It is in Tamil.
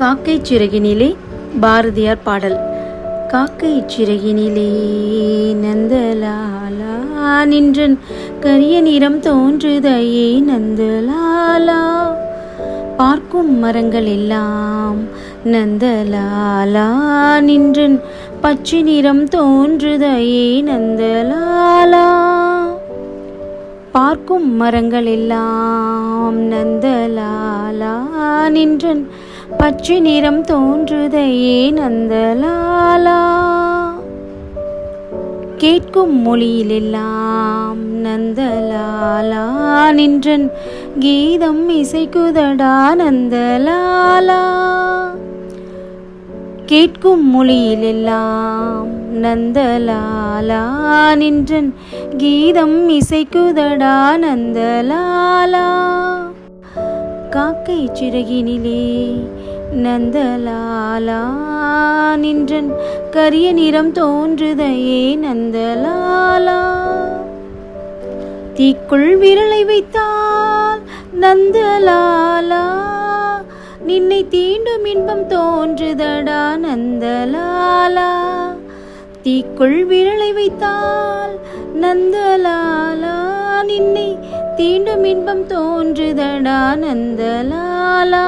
காக்கை சிறகினிலே பாரதியார் பாடல். காக்கை சிறகினிலே நந்தலாலா நின்றன் கரிய நிறம் தோன்றுதையே நந்தலாலா. பார்க்கும் மரங்கள் எல்லாம் நந்தலாலா நின்றன் பச்சை நிறம் தோன்றுதையே நந்தலாலா. பார்க்கும் மரங்கள் எல்லாம் நந்தலாலா நின்றன் பச்சை நிறம் தோன்றுதையே நந்தலாலா. கேட்கும் மொழியிலெல்லாம் நந்தலாலா நின்றன் கீதம் இசைக்குதடா நந்தலாலா. கேட்கும் மொழியிலெல்லாம் நந்தலாலா நின்றன் கீதம் இசைக்குதடா நந்தலாலா. காக்கை சிறகினிலே நந்தலாலா நின்றன் கரிய நிறம் தோன்றுதையே நந்தலாலா. தீக்குள் விரலை வைத்தால் நந்தலாலா நின்னை தீண்டும் இன்பம் தோன்றுதடா நந்தலாலா. தீக்குள் விரலை வைத்தால் நந்தலாலா நின்னை தீண்டும் இன்பம் தோன்றுதடா நந்தலாலா.